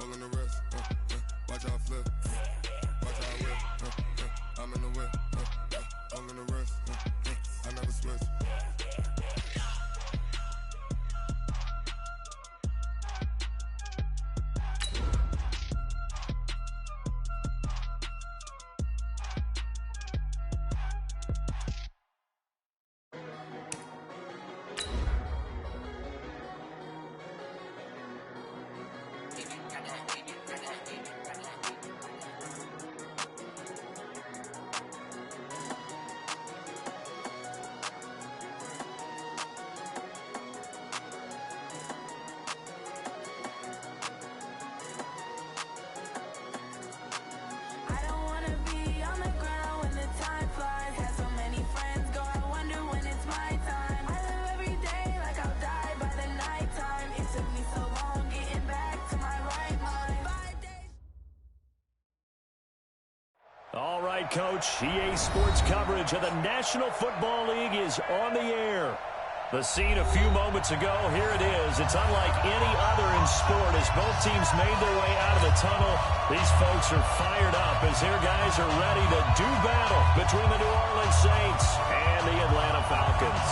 all in the wrist. Watch how I flip. Watch how I whip. I'm in the whip. All in the wrist. I never switch. All right, Coach. EA Sports coverage of the National Football League is on the air. The scene a few moments ago, here it is. It's unlike any other in sport as both teams made their way out of the tunnel. These folks are fired up as their guys are ready to do battle between the New Orleans Saints and the Atlanta Falcons.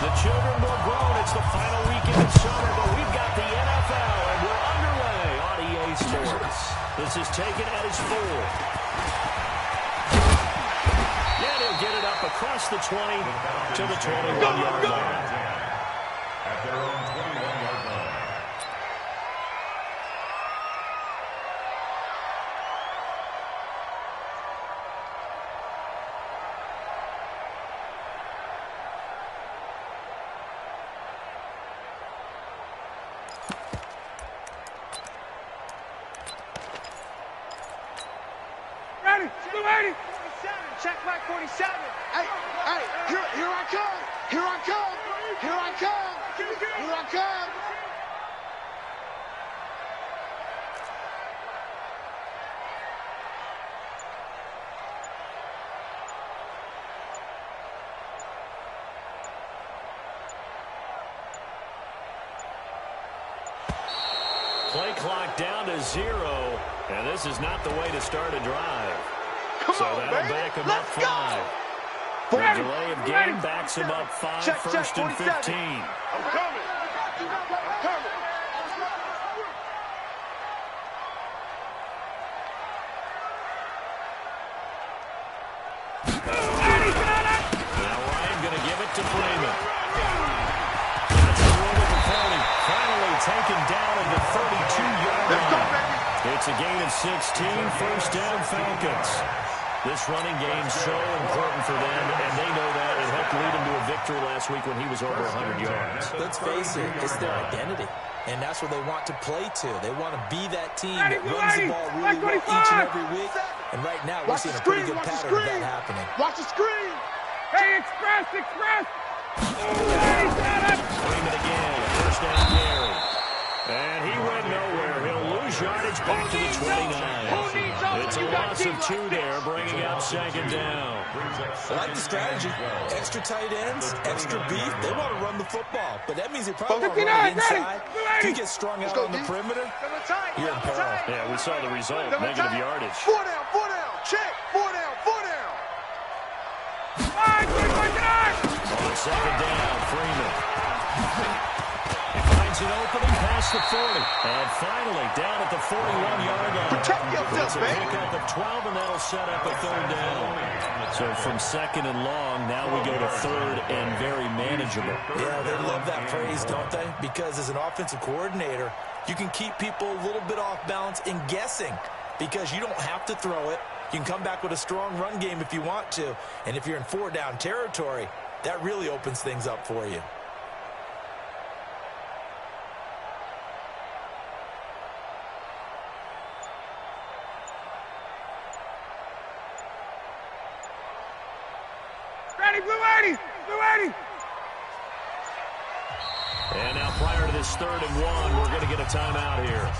The children were grown. It's the final weekend of summer, but we've got the NFL, and we're underway on EA Sports. This is taken at his full. Yeah, he'll get it up across the 20 to the 21-yard line. At their own 21-yard line. Check back 47. Hey, here I come. Here I come. Here I come. Here I come. Play clock down to 0, and this is not the way to start a drive. So that'll back him up 5. The delay of game backs him up 5, first and 15. I'm coming. I'm coming. Now Ryan going to give it to Freeman. That's the run at the 40. Finally taken down at the 32-yard line. It's a gain of 16, first down Falcons. This running game's so important for them, and they know that. It helped lead them to a victory last week when he was over 100 yards. Let's face it, it's their identity, and that's what they want to play to. They want to be that team that runs the ball really well each and every week, and right now we're seeing a pretty good pattern of that happening. Watch the screen. Hey, express! Freeman again, first down carry. And he went nowhere. He'll lose yardage back to the 29. It's a loss of 2 there, bringing up second down. I like the strategy. Extra tight ends, extra beef. They want to run the football, but that means they probably want to run it inside. If you get strung out on the perimeter, you're in peril. Yeah, we saw the result, negative yardage. 4 down, check. 4 down. On second down, Freeman. Finds an opening past the 40. And finally, down at the 41-yard line. Protect yourself, It's a pickup of 12, and that'll set up a third down. So from second and long, now we go to third and very manageable. Yeah, they love that phrase, don't they? Because as an offensive coordinator, you can keep people a little bit off balance and guessing because you don't have to throw it. You can come back with a strong run game if you want to. And if you're in 4-down territory, that really opens things up for you. Blue 80! And now prior to this 3rd and 1, we're going to get a timeout here.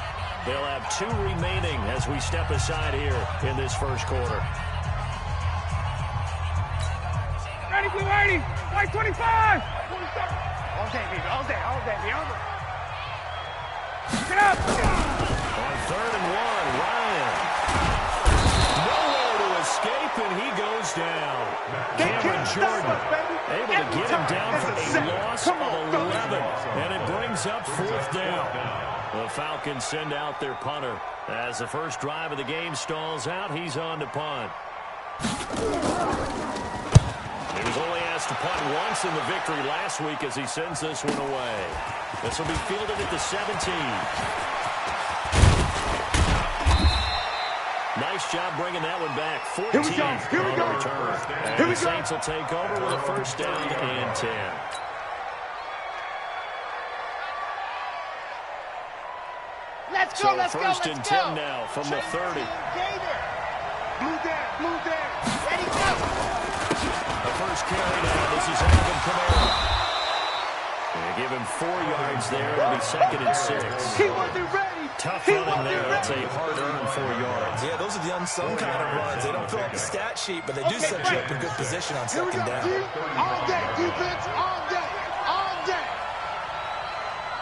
They'll have 2 remaining as we step aside here in this first quarter. Ready, Blue 80. White 25. All day, baby. All day, baby. All day. Get up. On 3rd and 1, Ryan. Nowhere to escape, and he goes down. Cameron Jordan able to get him down for a loss of 11, and it brings up 4th down. The Falcons send out their punter. As the first drive of the game stalls out, he's on to punt. He was only asked to punt once in the victory last week as he sends this one away. This will be fielded at the 17. Nice job bringing that one back. 14 Here we go. Return. And the Saints will take over with a 1st down and 10. Let's So go, let's go, 1st let's and go. 10 now from the 30. Blue down. Ready, go. The first carry now. This is Alvin Kamara. They give him 4 yards there. It'll be 2nd and 6. He wasn't ready. Tough running there. That's a hard-earned 4 yards. Yeah, those are the unsung kind of runs. They don't fill up the stat sheet, but they do set you up in good position on 2nd down. All day, defense, all day.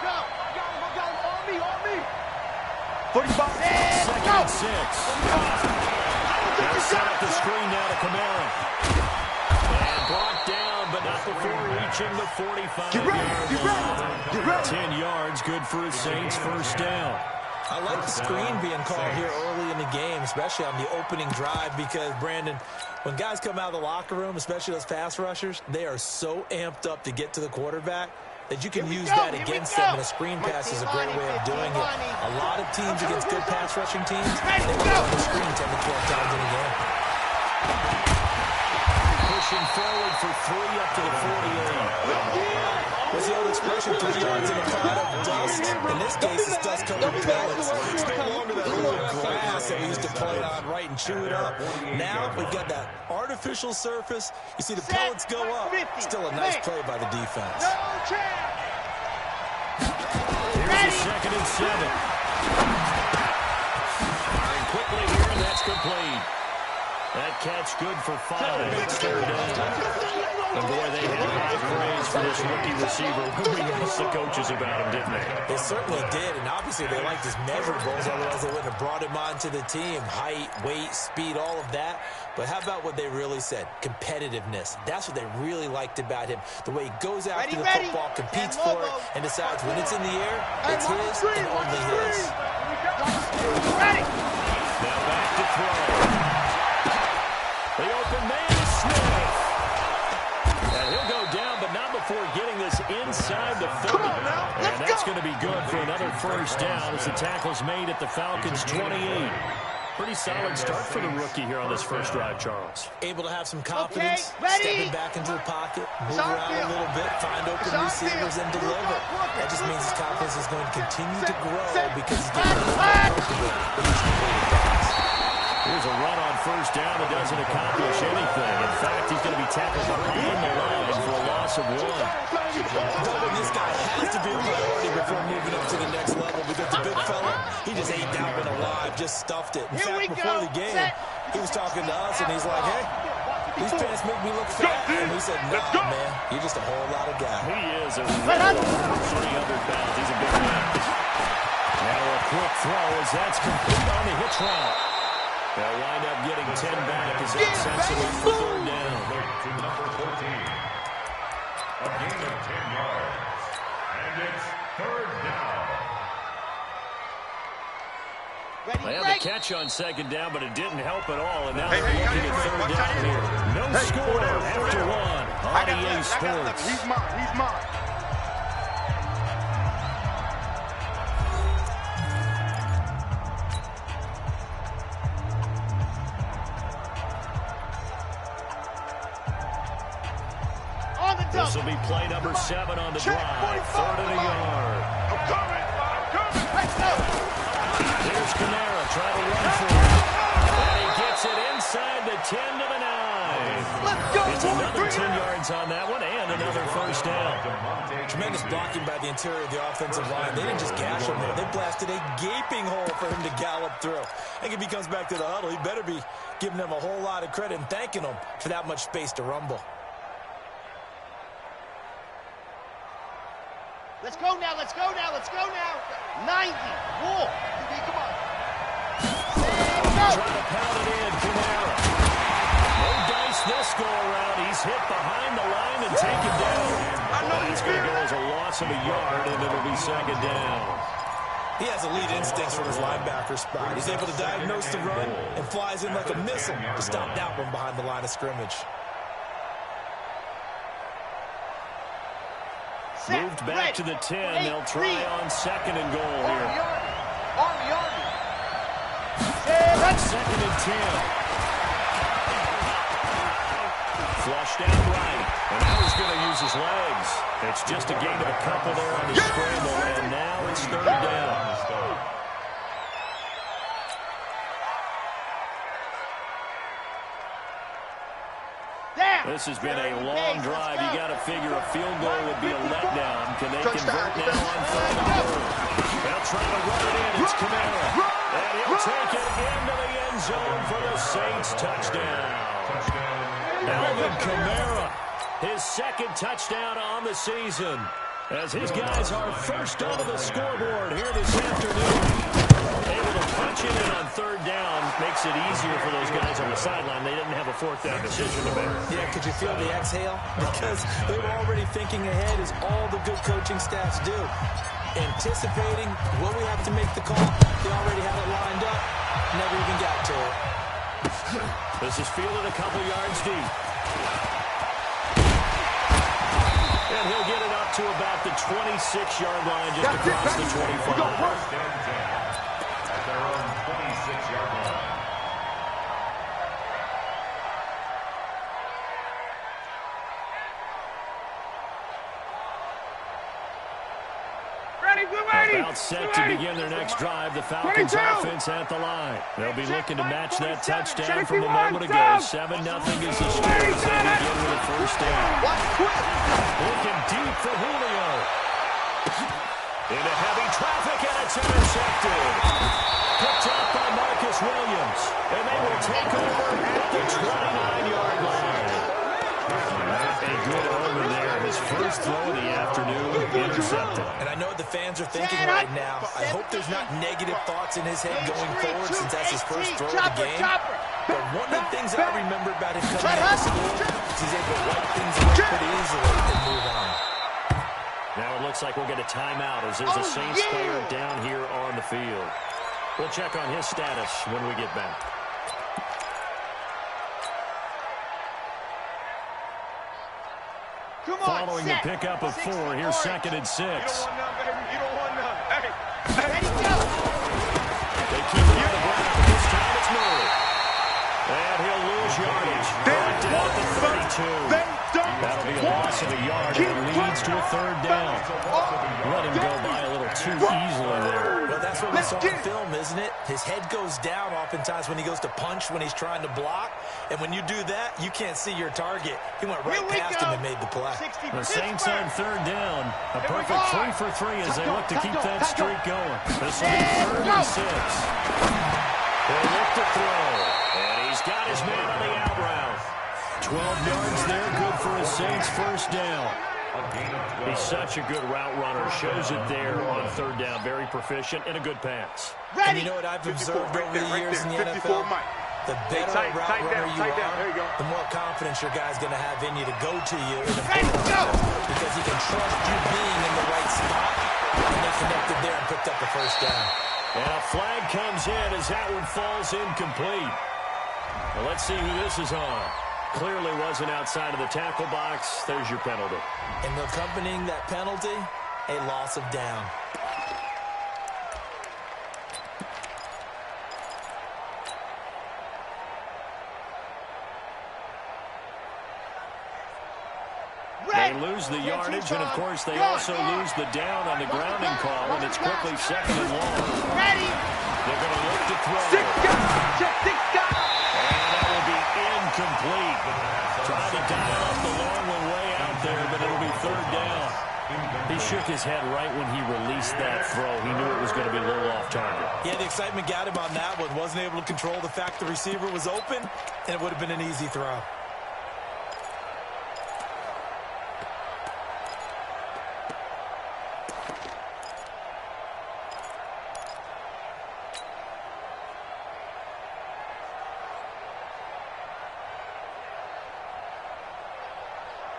Go. On me. 45. 2nd and 6. They'll set up the screen now to Kamara. And brought down, but not before reaching the 45-yard line. Get ready. 10 yards, good for the Saints' 1st down. I like the screen being called here early in the game, especially on the opening drive, because, Brandon, when guys come out of the locker room, especially those pass rushers, they are so amped up to get to the quarterback that you can use that against them, and a screen pass is a great way of doing it. A lot of teams against good pass rushing teams, they will run the screen 10 to 12 times in a game. Pushing forward for 3 up to the 48. What's the old expression? 3 yards in a cloud of dust. In this case, it's dust-covered pellets. It's no longer that old grass that we used to play on, right, and chew it up. Now we've got that artificial surface. You see the pellets go up. Still a nice play by the defense. Here's a 2nd and 7. And quickly here, and that's complete. That catch good for 5. It's 3rd down. And boy, they had high praise for this rookie receiver. We asked the coaches about him, didn't they? They certainly did, and obviously they liked his measurables, otherwise they wouldn't have brought him onto the team. Height, weight, speed, all of that. But how about what they really said? Competitiveness. That's what they really liked about him. The way he goes after the football, competes for it, and decides when it's in the air, it's his and only his. Now back to throw. The open man is Smith. And he'll go down, but not before getting this inside the 30. And that's going to be good for another 1st down as the tackle's made at the Falcons' 28. Pretty solid start for the rookie here on this first drive, Charles. Able to have some confidence, stepping back into the pocket, move around a little bit, find open receivers, and deliver. That just means his confidence is going to continue to grow because he's getting more comfortable with these completed passes. Here's a run on 1st down that doesn't accomplish anything. In fact, he's going to be tackled in the line for a loss of 1. Doubling this guy has to be a priority before moving up to the next level because the big fella, he just ate that one alive, just stuffed it. In fact, before the game, he was talking to us, and he's like, hey, these pants make me look fat. And we said, nah, man, you're just a whole lot of guy. He is a real 300 pounds. He's a big man. Now a quick throw as that's complete on the hitch route. They'll wind up getting 10 back as that sets it up for 3rd down. To number 14. A gain of 10 yards. And it's 3rd down. They had the catch on 2nd down, but it didn't help at all. And now they're looking at 3rd down here. No score after 1 on EA Sports. He's mine. This will be play number 7 on the drive. 3rd and a yard. I'm coming. Let's go. Here's Kamara trying to run for it. And he gets it inside the 10 to the 9. Let's go. It's another 10 yards on that one and another 1st down. Tremendous blocking by the interior of the offensive line. They didn't just gash him there. They blasted a gaping hole for him to gallop through. I think if he comes back to the huddle, he better be giving them a whole lot of credit and thanking them for that much space to rumble. Let's go now, let's go now, let's go now. 90. Whoa. Come on. Trying to pound it in, Kamara. No dice this go around. He's hit behind the line and taken down. That's going to go as a loss of a yard, and it'll be second down. He has elite instincts from his linebacker spot. He's able to diagnose the run and flies in like a missile to stop that one behind the line of scrimmage. Moved back to the 10. They'll try on second and goal here. Army. That's second and 10. Flushed out right. And now he's going to use his legs. It's just a gain of a couple there on the scramble. And now it's third down. This has been a long drive. You got to figure a field goal would be a letdown. Can they convert now on third and goal? They'll try to run it in. It's Kamara. And he'll take it into the end zone for the Saints touchdown. Alvin Kamara, his second touchdown on the season, as his guys are first onto the scoreboard here this afternoon. Able to punch it in on third down makes it easier for those guys on the sideline. They didn't have a fourth down decision to make. Yeah, could you feel the exhale? Because they were already thinking ahead, as all the good coaching staffs do. Anticipating what we have to make the call. They already had it lined up. Never even got to it. This is fielded a couple yards deep. And he'll get it up to about the 26-yard line, just across the 25. Their own 26-yard line. About set to begin their next drive. The Falcons offense at the line. They'll be looking to match that touchdown from a moment ago. 7-0 is the score as they begin with a first down. Looking deep for Julio. Into heavy traffic, and it's intercepted. Picked up by Marcus Williams. And they will take over at the 29-yard line. A good omen there. His first throw of the afternoon, intercepted. And I know what the fans are thinking right now. I hope there's not negative thoughts in his head going forward, since that's his first throw of the game. But one of the things I remember about him coming out of school is he's able to wipe things away pretty easily and move on. Now it looks like we'll get a timeout as there's a Saints player down here on the field. We'll check on his status when we get back. Following the pickup of 4, here's second and 6. You don't want none, baby. You don't want none. Hey. They keep it on the ground, but this time it's moved. And he'll lose yardage. Brought down at the 32. That'll be a loss of a yard, and it leads to a third down. Let him go by a little too easily there. Well, that's what we saw in film, isn't it? His head goes down oftentimes when he goes to punch, when he's trying to block. And when you do that, you can't see your target. He went right past him and made the play. The Saints on third down. A perfect 3 for 3 as they look to keep that streak going. This will be third and 6. They'll look to throw. And he's got his man on the out route. 12 yards there, good for a Saints first down. He's such a good route runner. Shows it there on third down. Very proficient and a good pass. And you know what I've observed over the years in the NFL? The better a route runner you are, the more confidence your guy's going to have in you to go to you in the because he can trust you being in the right spot. And they connected there and picked up the first down. And a flag comes in as that one falls incomplete. Well, let's see who this is on. Clearly wasn't outside of the tackle box. There's your penalty. And accompanying that penalty, a loss of down. They lose the yardage, and of course they also lose the down on the grounding call, and it's quickly second and long. They're going to look to throw. And that will be incomplete. Trying to dial up the long one way out there, but it'll be third down. He shook his head right when he released that throw. He knew it was going to be a little off target. Yeah, the excitement got him on that one. Wasn't able to control the fact the receiver was open, and it would have been an easy throw.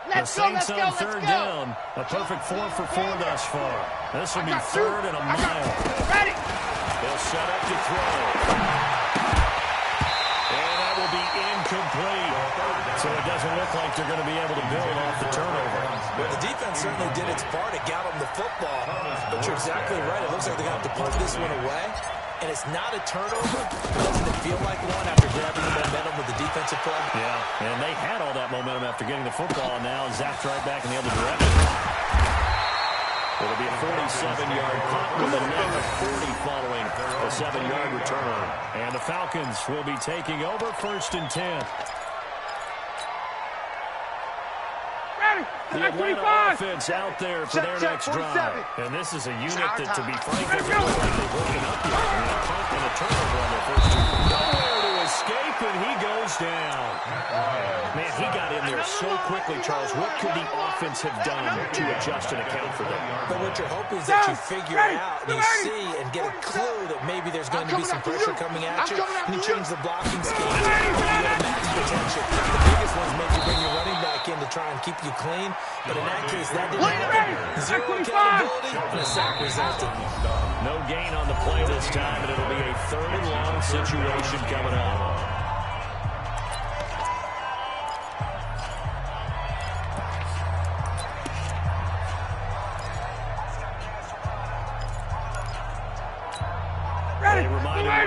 The Saints on third down. A perfect 4 for 4 thus far. This will be third and a mile. Ready. They'll set up to throw. And that will be incomplete. So it doesn't look like they're going to be able to build off the turnover. Well, the defense certainly did its part. It got them the football. But you're exactly right. It looks like they're going to have to punt this one away. And it's not a turnover. Doesn't it feel like one after grabbing the momentum with the defensive play? Yeah, and they had all that momentum after getting the football, and now zapped right back in the other direction. It'll be a 47-yard punt with a net of 40 following a 7-yard return. And the Falcons will be taking over 1st and 10. The Atlanta offense out there for their next drive. And this is a unit that, to be frank, doesn't look like they've broken up yet. A punt and a turnover on their first two. Nowhere to escape, and he goes down. Man, he got in there so quickly, Charles. What could the offense have done to adjust and account for that? But what you're hoping is that you figure it out and you see and get a clue that maybe there's going to be some pressure coming at you, and you change the blocking scheme. You got to match the potential. The biggest one's maybe bring your running back in to try and keep you clean. But in that case, that didn't happen. Zero accountability and a sack resulted. No gain on the play this time, and it'll be a 3rd and long situation coming up.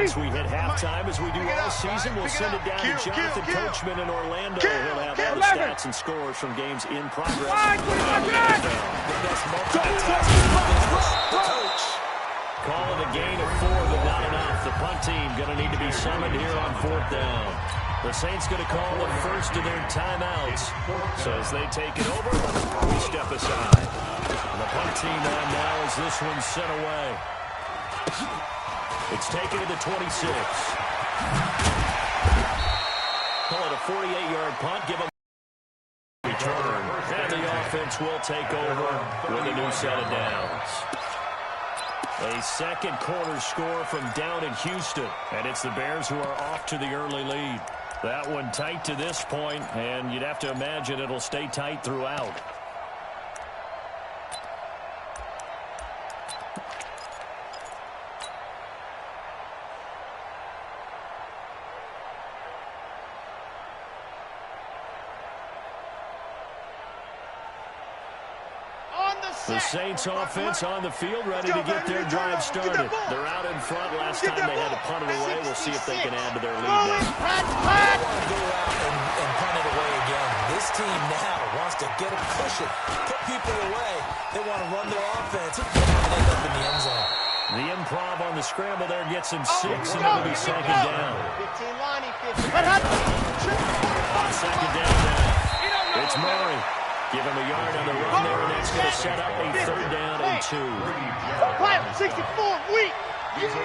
Once we hit halftime, as we do all season, we'll send it down to Jonathan Coachman in Orlando. He'll have all the stats and scores from games in progress. The best multitasking in business, the coach. Call it a gain of 4, but not enough. The punt team going to need to be summoned here on 4th down. The Saints going to call the first of their timeouts. So as they take it over, we step aside. The punt team on now as this one's sent away. It's taken to the 26. Call it a 48-yard punt. Give them return. And the offense will take over with a new set of downs. A second quarter score from down in Houston. And it's the Bears who are off to the early lead. That one tight to this point, and you'd have to imagine it'll stay tight throughout. The Saints offense on the field, ready to get their drive started. They're out in front. Last time they had to punt it away. We'll see if they can add to their lead now. They want to go out and punt it away again. This team now wants to get a cushion, put people away. They want to run their offense and end up in the end zone. The improv on the scramble there gets him 6, and it'll be 2nd down. On 2nd down now, it's Murray. Give him a yard on the run there, and that's going to set up a 3rd down and 2. 64, weak. They'll go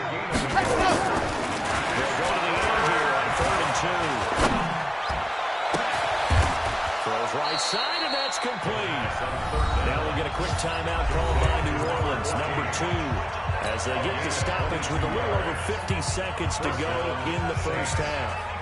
to the end here on 3rd and 2. Throws right side, and that's complete. Now we'll get a quick timeout called by New Orleans, number 2, as they get the stoppage with a little over 50 seconds to go in the first half.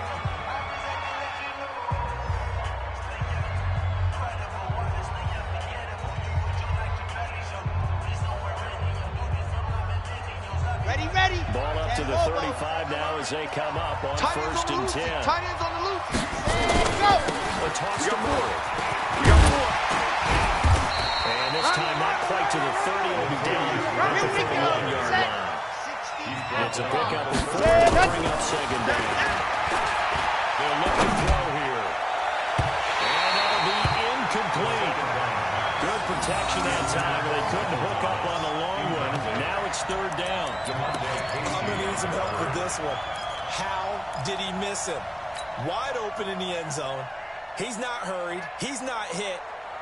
Ball up to the 35 now as they come up on 1st and 10. Tight ends on the loose. Go. A toss to Moore. And this time not quite to the 30. It'll be down at the 31-yard line. It's a pickup of 4 to bring up 2nd down. They'll look to throw here. And that'll be incomplete. Good protection that time. They couldn't hook up on the long one. Now it's 3rd down. I'm going to need some help with this one. How did he miss him? Wide open in the end zone. He's not hurried. He's not hit.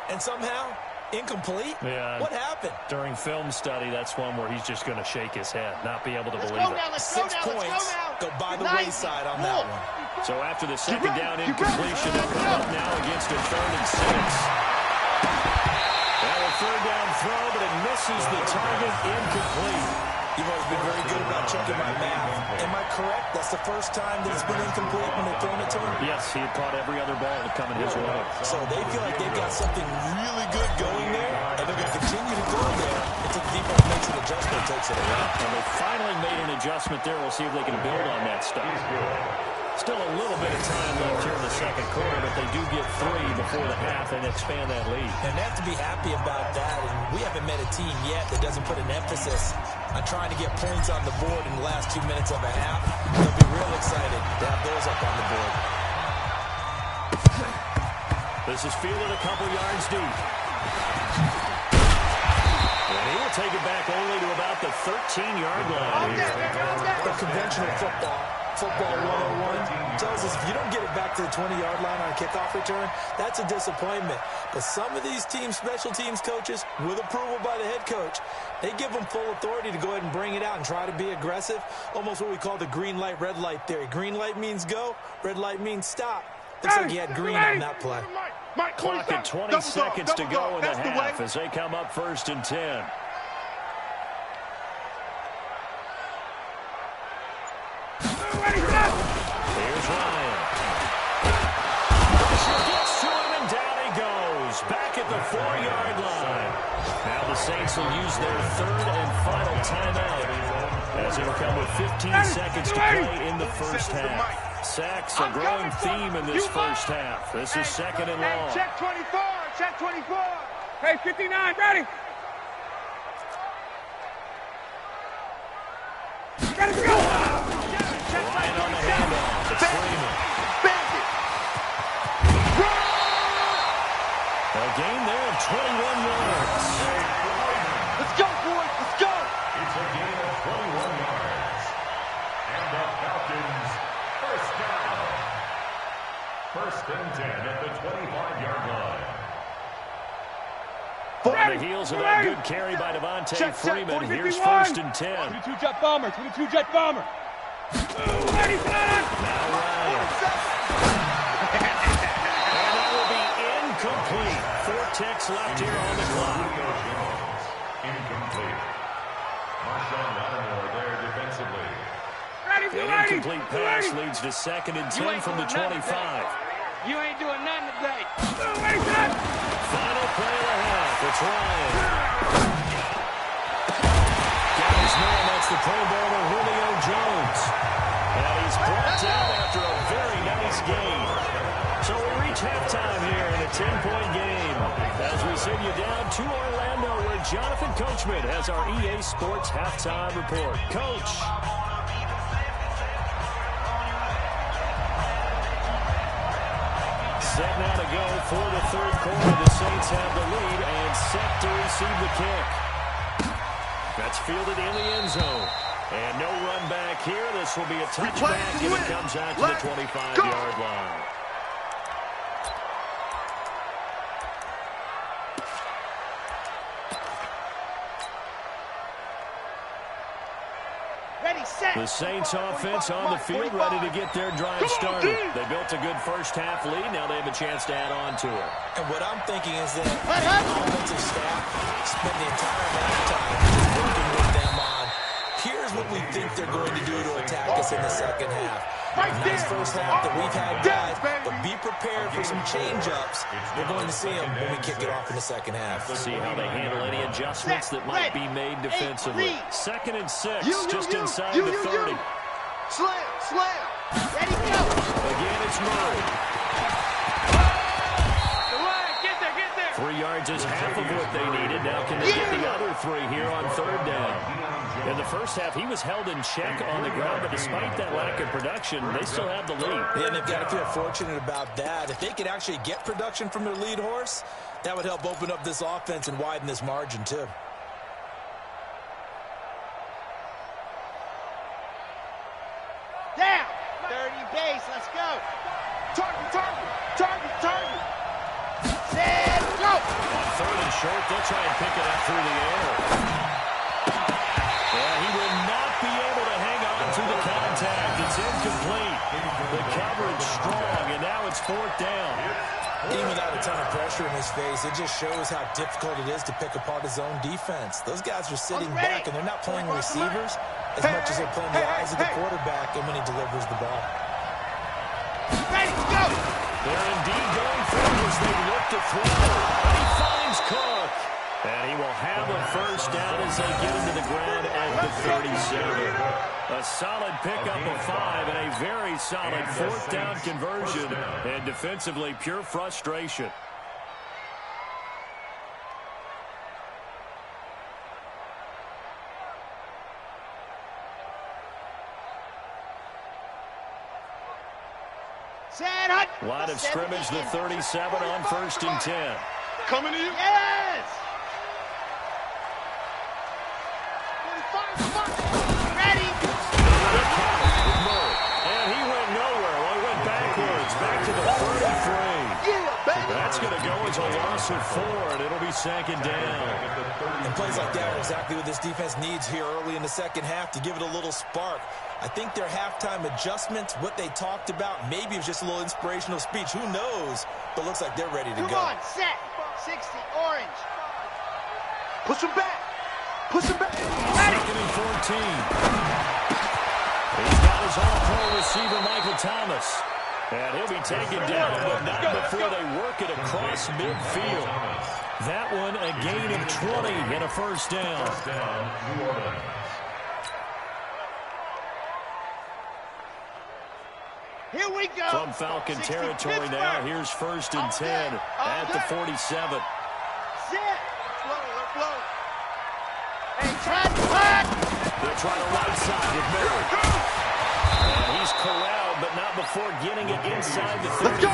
And somehow, incomplete? Yeah. What happened? During film study, that's one where he's just going to shake his head, not be able to believe it. 6 points go by the wayside on that one. So after the 2nd down incompletion, they'll come up now against a 3rd and 6. Well, a 3rd down throw, but it misses the target, incomplete. You've always been very good about checking my math. Am I correct? That's the first time that it's been incomplete when they've thrown it to him? Yes, he had caught every other ball coming his way. So they feel like they've got something really good going there, and they're going to continue to go there until the defense makes an adjustment and takes it away. And they finally made an adjustment there. We'll see if they can build on that stuff. Still a little bit of time left here in the second quarter, but they do get 3 before the half and expand that lead. And they have to be happy about that, and we haven't met a team yet that doesn't put an emphasis on trying to get points on the board in the last 2 minutes of a half. They'll be real excited to have those up on the board. This is fielded a couple yards deep. And he will take it back only to about the 13-yard line here. The conventional football 101 tells us if you don't get it back to the 20-yard line on a kickoff return, that's a disappointment. But some of these teams, special teams coaches, with approval by the head coach, they give them full authority to go ahead and bring it out and try to be aggressive, almost what we call the green light, red light theory. Green light means go, red light means stop. Looks like he had green on that play. Clock at 20 seconds to go in the half as they come up 1st and 10. Here's Ryan. Pressure gets to him, and down he goes. Back at the 4-yard line. Now the Saints will use their 3rd and final timeout as it'll come with 15 seconds to play in the first half. Sacks a growing theme in this first half. This is 2nd and long. Hey, check 24. Check 24. Hey, 59, ready? Gotta go. Ryan on the handoff. It's Freeman. A gain there of 21 yards. Let's go, boys. Let's go. It's a gain of 21 yards. And the Falcons, first down. 1st and 10 at the 25-yard line. On the heels of that good carry by Devontae Freeman, here's 1st and 10. 22-jet bomber. 22-jet bomber. Ready, son. Now Ryan. And that will be incomplete. 4 ticks left here on the clock. Incomplete. Marshawn Lattimore there defensively. An incomplete pass leads to 2nd and 10 from the 25. You ain't doing nothing today. Final play of the half. It's Ryan. Got his man. That's the Pro Bowler Julio Jones. And he's brought down after a very nice game. So we reach halftime here in a 10-point game as we send you down to Orlando where Jonathan Coachman has our EA Sports halftime report. Coach. Set now to go for the 3rd quarter. The Saints have the lead and set to receive the kick. That's fielded in the end zone. And no run back here. This will be a touchback if it comes out to the 25-yard line. The Saints offense on the field ready to get their drive started. They built a good first half lead. Now they have a chance to add on to it. And what I'm thinking is that the offensive staff spent the entire halftime just working with them on here's what we think they're going to do to attack us in the second half. Nice first half that we've had, guys, but be prepared for some change-ups. We're going to see them when we kick it off in the second half. See how they handle any adjustments that might be made defensively. 2nd and 6, just inside the 30. Slam. Ready, go. Again, it's Murray. Get there. 3 yards is half of what they needed. Now can they get the other 3 here on 3rd down? In the first half, he was held in check on the ground, but despite that lack of production, they still have the lead. Yeah, and they've got to feel fortunate about that. If they could actually get production from their lead horse, that would help open up this offense and widen this margin, too. Down. 30 base. Let's go. Target. Set, go. On 3rd and short, they'll try and pick it up through the air. Yeah, he will not be able to hang on to the contact. It's incomplete. The coverage strong, and now it's 4th down. Even without a ton of pressure in his face, it just shows how difficult it is to pick apart his own defense. Those guys are sitting back, and they're not playing receivers as much as they're playing the eyes of the quarterback and when he delivers the ball. Ready, go! They're indeed going for it as they look to throw. And he finds Cook. And he will have a first down as they get into the ground at the 37. A solid pickup of 5 and a very solid fourth down conversion. And defensively, pure frustration. Line of scrimmage, the 37 on 1st and 10. Coming to you? Yes! 45, ready! And he went nowhere. Well, he went backwards, back to the 33. That's going to go as a loss of 4, and it'll be 2nd down. And plays like that are exactly what this defense needs here early in the second half to give it a little spark. I think their halftime adjustments, what they talked about, maybe it was just a little inspirational speech. Who knows? But looks like they're ready to go. Come on, set. 60, orange. Push him back. Push him back. 2nd and 14. He's got his all-pro receiver, Michael Thomas. And he'll be taken down, but not before they work it across midfield. That one, a gain of 20 and a first down. Here we go. From Falcon territory now, here's 1st and 10 at the 47. Sit. Blow. Hey, cut. They'll try the right side with Miller. And he's corralled, but not before getting it inside the 35.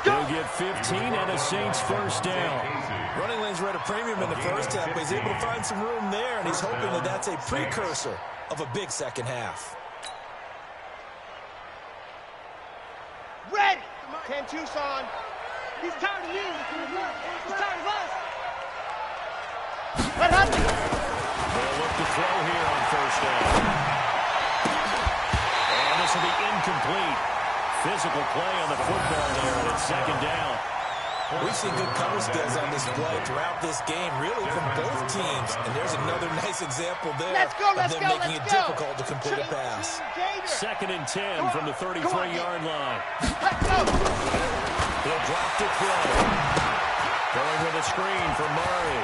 He'll get 15 and a Saints first down. Running lanes were at a premium in the first half, but he's able to find some room there, and he's hoping that that's a precursor of a big second half. Ready. 10 Tucson. He's tired of you. He's tired of us. Let Huntley. They'll look to throw here on first down. And this will be incomplete. Physical play on the football there, and it's 2nd down. We've seen good cover skills on display throughout this game, really from both teams. And there's another nice example there of them making it difficult to complete a pass. 2nd and 10 from the 33-yard line. Let's go. He'll drop to throw. Going with a screen for Murray.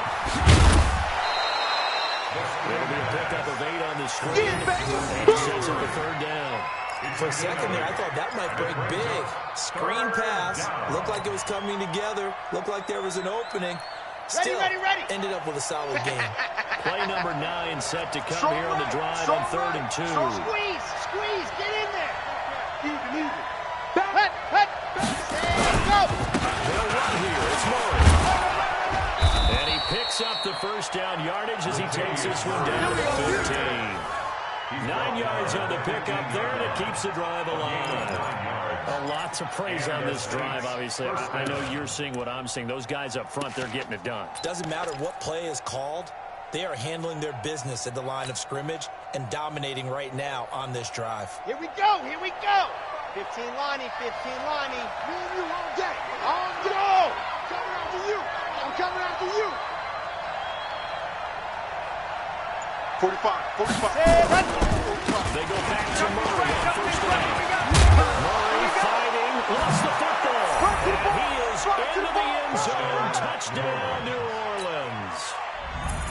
It'll be a pickup of 8 on the screen. And he sets up a 3rd down. For a second there, I thought that might break big. Screen pass. Looked like it was coming together. Looked like there was an opening. Still ready. Ended up with a solid game. Play number 9 set to come here on the drive on 3rd and 2. Squeeze. Get in there. Easy. Hut. Go. They'll run here. It's Murray. And he picks up the first down yardage as he takes this one down to 15. 9 yards on the pickup there, and it keeps the drive alive. A lot to praise on this drive, obviously. I know you're seeing what I'm seeing. Those guys up front, they're getting it done. Doesn't matter what play is called. They are handling their business at the line of scrimmage and dominating right now on this drive. Here we go. 15 Lonnie. Me and you all day. On go. I'm coming after you. 45. They go back to Murray on first down. Murray fighting, lost the football. And he is into the end zone. Touchdown, New Orleans.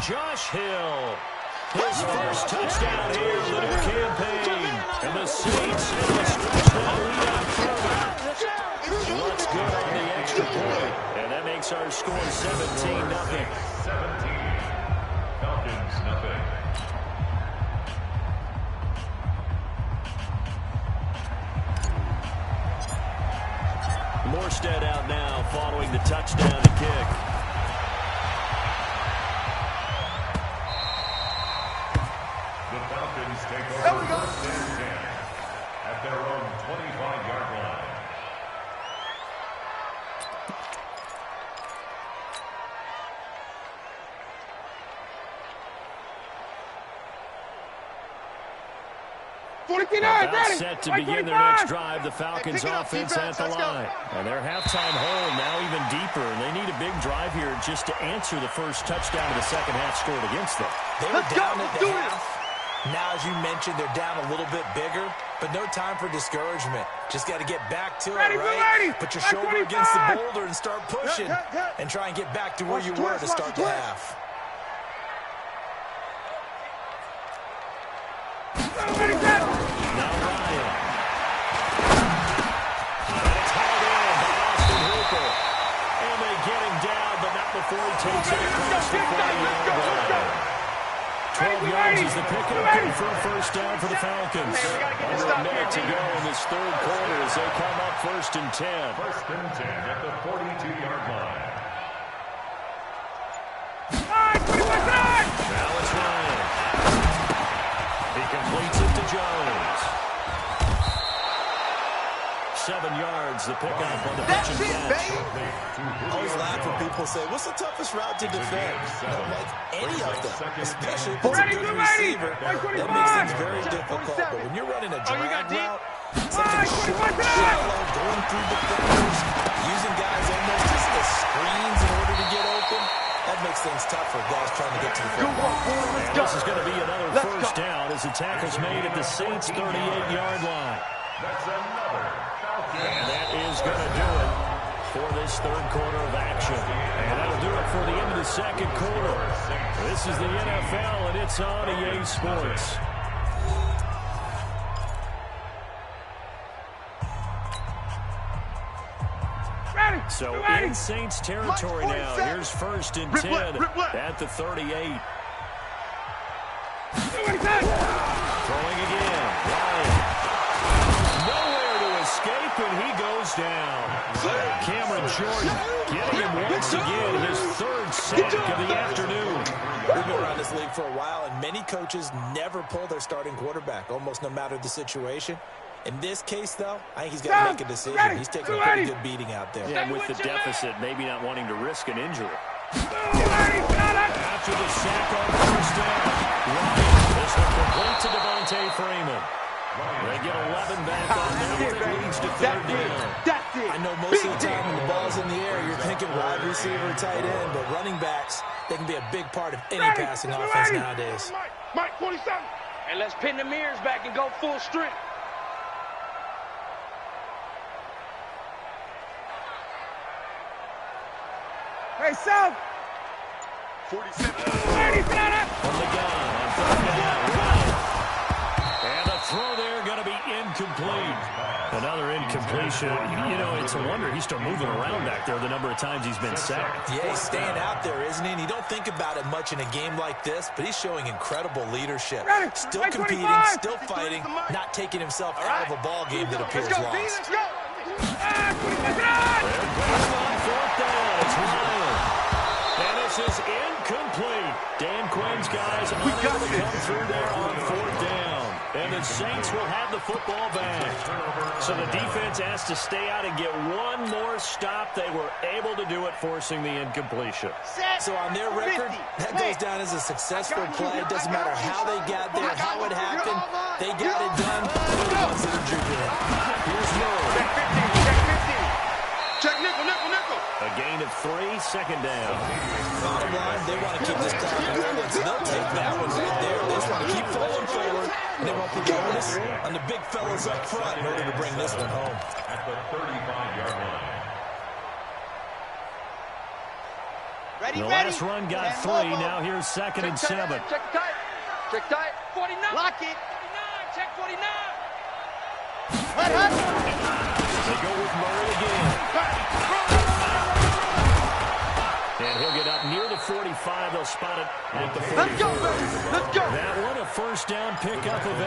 Josh Hill, his first touchdown here in the new campaign. And the Saints in the stretch now lead out further. Looks good on the extra point. And that makes our score 17-0. 17. Falcons, nothing. Morstead out now following the touchdown and kick. The Falcons take over first and 10 at their own 25-yard line. About set to begin their next drive. The Falcons offense at the line. And their halftime hold drive here just to answer the first touchdown of the second half scored against them. They were down at the half. Now, as you mentioned, they're down a little bit bigger, but no time for discouragement. Just got to get back to it, right? Put your shoulder against the boulder and start pushing and try and get back to where you were to start the half. Now Ryan. And it's hauled in by Austin Hooper. And they get him down, but not before he takes it across the 40-yard line. 12 yards is the pickup, good for a first down for the Falcons. Under a minute to go in this third quarter as they come up 1st and 10. 1st and 10 at the 42-yard line. Now it's Ryan. He completes it to Jones. 7 yards, the pickup on the pitch and catch. I always laugh when people say, what's the toughest route to defend? Like any of them, especially if it's a good receiver. That makes things very difficult. But when you're running a drag route, something short, shallow, going through defenders, using guys almost as screens in order to get open, that makes things tough for guys trying to get to the football. And this is going to be another first down as the tackle's made at the Saints' 38-yard line. That's another Falcon. And that is going to do it for this third quarter of action. And that'll do it for the end of the second quarter. This is the NFL, and it's on EA Sports. So in Saints territory now. Here's 1st and 10 at the 38. Throwing again. Ryan. Nowhere to escape, and he goes down. Cameron Jordan getting him once again his 3rd sack of the afternoon. We've been around this league for a while, and many coaches never pull their starting quarterback, almost no matter the situation. In this case, though, I think he's got to make a decision. He's taking a pretty good beating out there. Yeah, with the deficit, maybe not wanting to risk an injury. After the sack on 1st down, Ryan, this one complete to Devontae Freeman. They get 11 back on that. It leads to 3rd down. I know most of the time when the ball's in the air, you're thinking wide receiver, tight end, but running backs, they can be a big part of any passing offense nowadays. Mike 47. And let's pin the mirrors back and go full strength. Hey, South. 47. From the gun on 3rd down. Ryan. And the throw there going to be incomplete. Another incompletion. You know, it's a wonder he's still moving around back there the number of times he's been sacked. Yeah, he's staying out there, isn't he? And you don't think about it much in a game like this, but he's showing incredible leadership. Still competing, still fighting, not taking himself out of a ball game that appears lost. Let's go. They're going on 4th down. It's Ryan. And this is incomplete. Dan Quinn's guys unable to come through there on 4th down. And the Saints will have the football back. So the defense has to stay out and get one more stop. They were able to do it, forcing the incompletion. So on their record, that goes down as a successful play. It doesn't matter how they got there, how it happened. They got it done. They're the ones that are jubilant. Here's Murray. Check nickel, nickel, nickel. A gain of 3, 2nd down. Bottom line, they want to keep this clock rolling, so they'll take that one right there. They just want to keep falling forward, and they won't put the onus on the big fellas up front in order to bring this one home. At the 35-yard line. The last run got 3. Now here's 2nd and 7. Check tight. Check tight. 49. Lock it. 49. Check 49. They go with Murray again. And he'll get up near the 45. They'll spot it at the 44. Let's go, baby. Let's go. That one a 1st down pickup of 8.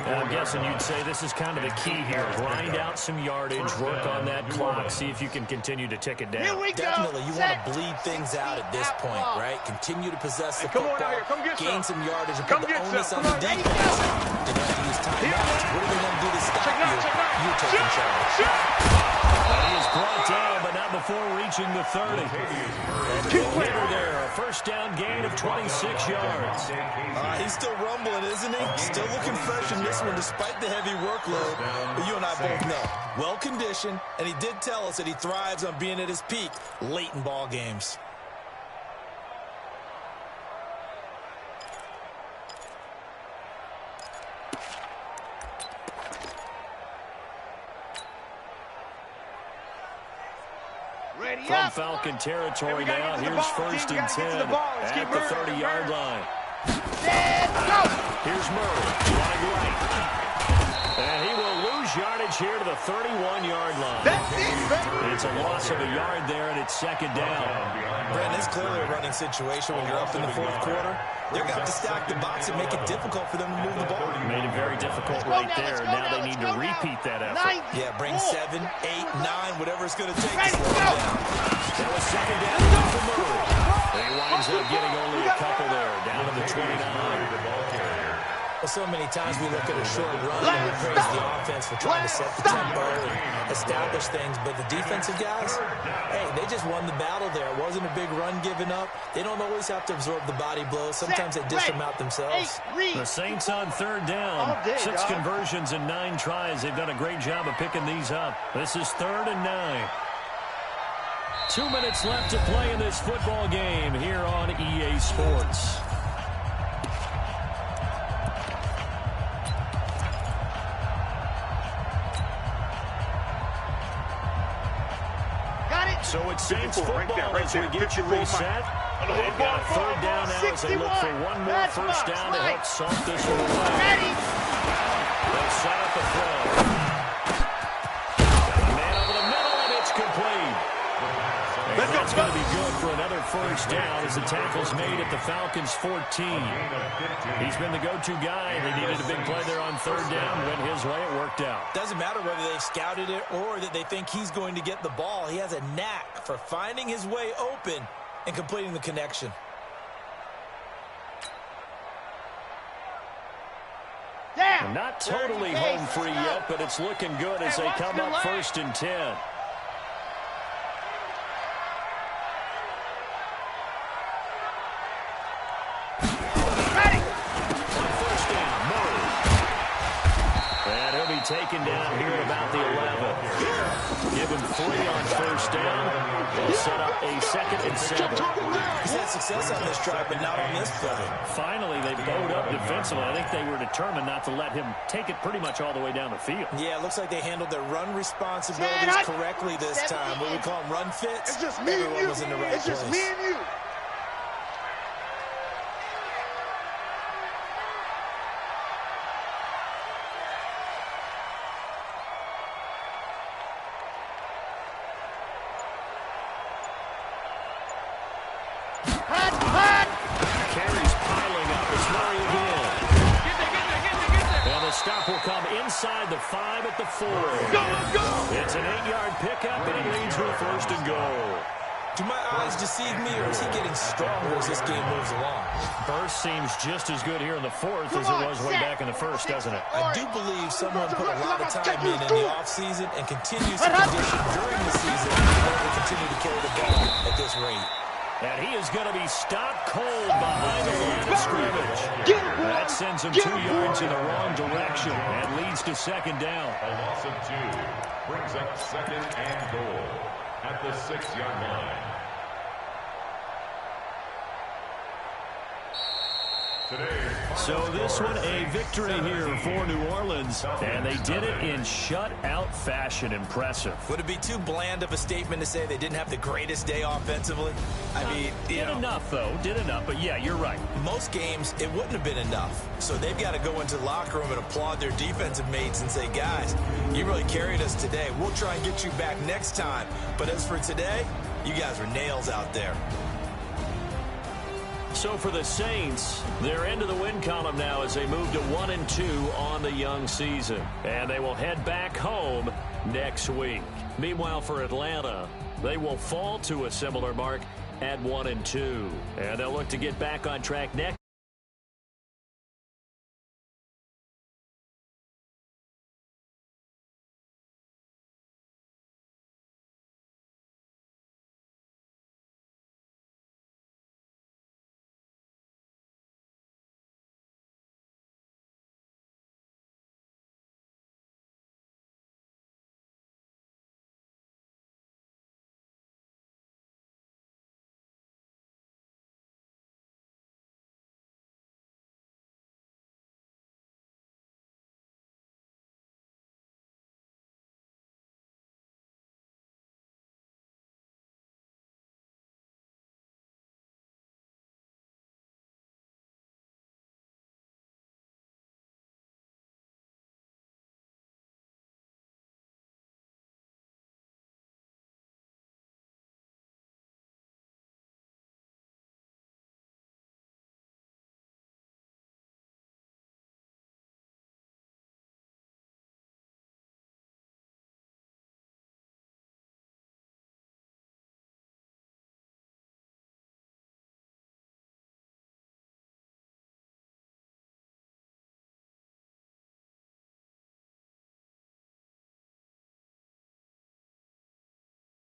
And I'm guessing you'd say this is kind of the key here. Grind out some yardage, work on that clock, see if you can continue to tick it down. Here we go. Definitely, you want to bleed things out at this point, right? Continue to possess the come on football, out here. Come get gain some. some yardage, and Come put the get onus some. on the Come on, defense. They have to use timeouts. What are they going to do to stop you? You're taking charge. He is brought down, but not before reaching the 30. And there, a first down gain of 26 yards. He's still rumbling, isn't he? Still looking fresh in this one despite the heavy workload. But you and I both know, well-conditioned, and he did tell us that he thrives on being at his peak late in ball games. From Falcon territory now, here's first and 10 at the 30-yard line. Here's Murray, running right. And he will lose yardage here to the 31-yard line. It's a loss of a yard there, and it's second down. Brandon, it's clearly a running situation when you're up in the fourth quarter. They're going to have to stack the box and make it difficult for them to move the ball. Made it very difficult right there. Now they need to repeat that effort. Yeah, bring 7, 8, 9, whatever it's going to take to slow them down. That was second down for Murray. He winds up getting only a couple there, down to the 29. Well, so many times we look at a short run and we praise the offense for trying to set the tempo and establish things, but the defensive guys, hey, they just won the battle there. It wasn't a big run given up. They don't always have to absorb the body blows. Sometimes they dish them out themselves. The Saints on third down. 6 conversions and 9 tries. They've done a great job of picking these up. This is 3rd and 9. 2 minutes left to play in this football game here on EA Sports. So it's Saints football as we get you reset. They've got a third down now as they look for one more first down to help salt this one away. They'll set up a throw. Got a man over the middle, and it's complete. And that's going to be good for another first down as the tackle's made at the Falcons' 14. He's been the go-to guy. They needed a big play there on third down. Went his way. It worked out. Doesn't matter whether they've scouted it or that they think he's going to get the ball. He has a knack for finding his way open and completing the connection. Yeah. Not totally home free yet, but it's looking good as they come up first and 10. Taken down here at about the 11. Give him 3 on first down. They'll set up a 2nd and 7. He's had success on this drive, but not on this play. Finally, they bowed up defensively. I think they were determined not to let him take it pretty much all the way down the field. Yeah, it looks like they handled their run responsibilities correctly this time. What we call them run fits. Everyone was in the right place. It's just me and you. Inside the 5 at the 4. It's an 8-yard pickup, and it leads to a first and goal. Do my eyes deceive me, or is he getting stronger as this game moves along? Burst seems just as good here in the 4th as it was way back in the 1st, doesn't it? I do believe someone put a lot of time in the offseason and continues to condition during the season in order to continue to carry the ball at this rate. And he is going to be stopped cold behind the line of scrimmage. That sends him 2 yards in the wrong direction and leads to second down. A loss of 2 brings up 2nd and goal at the 6-yard line. So this one a victory here for New Orleans, and they did it in shutout fashion. Impressive. Would it be too bland of a statement to say they didn't have the greatest day offensively? I mean, did enough, though. Did enough, but yeah, you're right. Most games, it wouldn't have been enough. So they've got to go into the locker room and applaud their defensive mates and say, guys, you really carried us today. We'll try and get you back next time. But as for today, you guys are nails out there. So for the Saints, they're into the win column now as they move to 1-2 on the young season. And they will head back home next week. Meanwhile, for Atlanta, they will fall to a similar mark at 1-2. And they'll look to get back on track next.